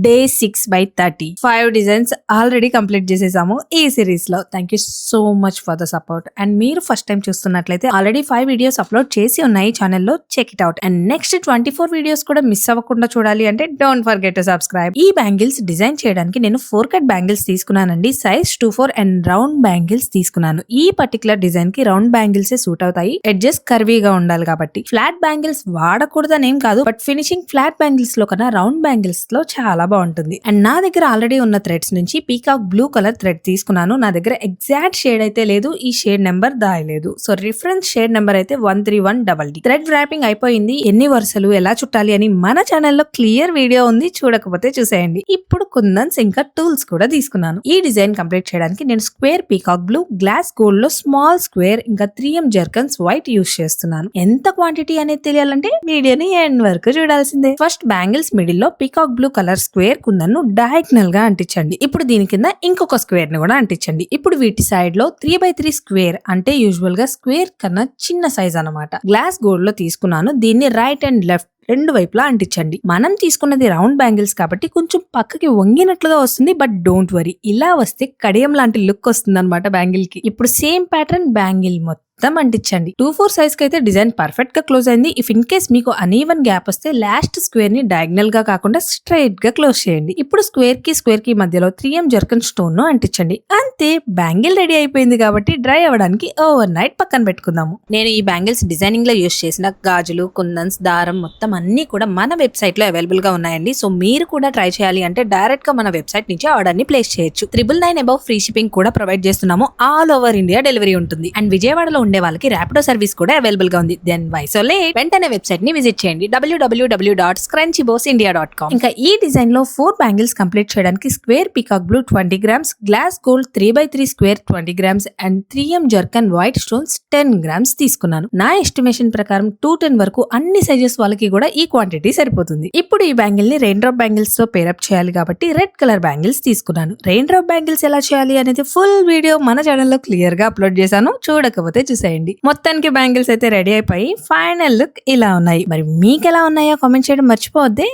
Day 6/30 5 designs already complete చేసేసాము ఈ series లో. Thank you so much for the support. And మీరు first time చూస్తున్నట్లయితే ఆల్రెడీ 5 వీడియోస్ అప్లోడ్ చేసి ఉన్నాయి ఛానల్లో, check it out. And next 24 videos కూడా మిస్ అవ్వకుండా చూడాలి అంటే డోంట్ ఫర్గెట్ టు సబ్స్క్రైబ్. ఈ బ్యాంగిల్స్ డిజైన్ చేయడానికి నేను 4 కట్ బ్యాంగిల్స్ తీసుకున్నానండి. సైజ్ 24 అండ్ రౌండ్ బ్యాంగిల్స్ తీసుకున్నాను. ఈ పర్టికులర్ డిజైన్ కి రౌండ్ బ్యాంగిల్స్ సూట్ అవుతాయి, ఎడ్జెస్ కర్వీగా ఉండాలి కాబట్టి. ఫ్లాట్ బ్యాంగిల్స్ వాడకూడదని ఏం కాదు, బట్ ఫినిషింగ్ ఫ్లాట్ బ్యాంగిల్స్ లో కన్నా రౌండ్ బ్యాంగిల్స్ లో చాలా బాగుంటుంది. అండ్ నా దగ్గర ఆల్రెడీ ఉన్న థ్రెడ్స్ నుంచి పీకాక్ బ్లూ కలర్ థ్రెడ్ తీసుకున్నాను. నా దగ్గర ఎగ్జాక్ట్ షేడ్ అయితే లేదు, ఈ షేడ్ నెంబర్ దాయలేదు. సో రిఫరెన్స్ షేడ్ నెంబర్ అయితే 131DD. థ్రెడ్ ర్యాపింగ్ అయిపోయింది. ఎన్ని వరుసలు ఎలా చుట్టాలి అని మన ఛానల్లో క్లియర్ వీడియో ఉంది, చూడకపోతే చూసేయండి. ఇప్పుడు కుందన్స్ ఇంకా టూల్స్ కూడా తీసుకున్నాను. ఈ డిజైన్ కంప్లీట్ చేయడానికి నేను square peacock blue, glass gold లో స్మాల్ స్క్వేర్, ఇంకా 3M జర్కన్స్ వైట్ యూస్ చేస్తున్నాను. ఎంత క్వాంటిటీ అనేది తెలియాలంటే వీడియోని ఎండ్ వరకు చూడాల్సిందే. ఫస్ట్ బ్యాంగిల్స్ మిడిల్ లో పీకాక్ బ్లూ కలర్ స్క్వేర్ కుందన్ను డయాగ్నల్ గా అంటించండి. ఇప్పుడు దీని కింద ఇంకొక స్క్వేర్ ని కూడా అంటించండి. ఇప్పుడు వీటి సైడ్ లో 3x3 స్క్వేర్, అంటే యూజువల్ గా స్క్వేర్ కన్నా చిన్న సైజ్ అన్నమాట, గ్లాస్ గోల్డ్ లో తీసుకున్నాను. దీన్ని రైట్ అండ్ లెఫ్ట్ రెండు వైపులా అంటించండి. మనం తీసుకున్నది రౌండ్ బ్యాంగిల్స్ కాబట్టి కొంచెం పక్కకి వంగినట్లుగా వస్తుంది, బట్ డోంట్ వరీ, ఇలా వస్తే కడియం లాంటి లుక్ వస్తుంది అనమాట బ్యాంగిల్ కి. ఇప్పుడు సేమ్ ప్యాటర్న్ బ్యాంగిల్ మొత్తం అంటించండి. 2/4 సైజ్ కి అయితే డిజైన్ పర్ఫెక్ట్ గా క్లోజ్ అయింది. ఇఫ్ ఇన్ కేస్ మీకు అనీవన్ గ్యాప్ వస్తే లాస్ట్ స్క్వేర్ ని డయాగ్నల్ గా కాకుండా స్ట్రైట్ గా క్లోజ్ చేయండి. ఇప్పుడు స్క్వేర్ కి మధ్యలో 3M జర్కన్ స్టోన్ ను అంటించండి. అంతే, బ్యాంగిల్ రెడీ అయిపోయింది. కాబట్టి డ్రై అవ్వడానికి ఓవర్ నైట్ పక్కన పెట్టుకుందాము. నేను ఈ బ్యాంగిల్స్ డిజైనింగ్ లో యూస్ చేసిన గాజులు, కుందన్స్, దారం మొత్తం అన్ని కూడా మన వెబ్సైట్ లో అవైలబుల్ గా ఉన్నాయండి. సో మీరు కూడా ట్రై చేయాలి అంటే డైరెక్ట్ గా మన వెబ్సైట్ నుంచి ఆర్డర్ ని ప్లేస్ చేయొచ్చు. 999 అబౌవ్ ఫ్రీ షిప్పింగ్ కూడా ప్రొవైడ్ చేస్తున్నాము. ఆల్ ఓవర్ ఇండియా డెలివరీ ఉంటుంది. అండ్ విజయవాడలో ఉండే వాళ్ళకి ర్యాపిడో సర్వీస్ కూడా అవైలబుల్ గా ఉంది. దెన్ వై సో లేట్, వెంటనే వెబ్సైట్ ని విజిట్ చేయండి www.scrunchybossindia.com. ఇంకా ఈ డిజైన్ లో 4 బ్యాంగిల్స్ కంప్లీట్ చేయడానికి square peacock blue 20 grams, glass gold 3x3 square 20 grams and 3M zircon white stones 10 grams తీసుకున్నాను. నా ఎస్టిమేషన్ ప్రకారం 210 వరకు అన్ని సైజెస్ వాళ్ళకి కూడా ఈ క్వాంటిటీ సరిపోతుంది. ఇప్పుడు ఈ బ్యాంగిల్ ని రెయిన్ డ్రాప్ బ్యాంగిల్స్ తో పేరప్ చేయాలి కాబట్టి రెడ్ కలర్ బ్యాంగిల్స్ తీసుకున్నాను. రెయిన్ డ్రాప్ బ్యాంగిల్స్ ఎలా చేయాలి అనేది ఫుల్ వీడియో మన ఛానల్లో క్లియర్ గా అప్లోడ్ చేశాను, చూడకపోతే చూసేయండి. మొత్తానికి బ్యాంగిల్స్ అయితే రెడీ అయిపోయి ఫైనల్ లుక్ ఇలా ఉన్నాయి. మరి మీకు ఎలా ఉన్నాయో కామెంట్ చేయడం మర్చిపోవద్దే.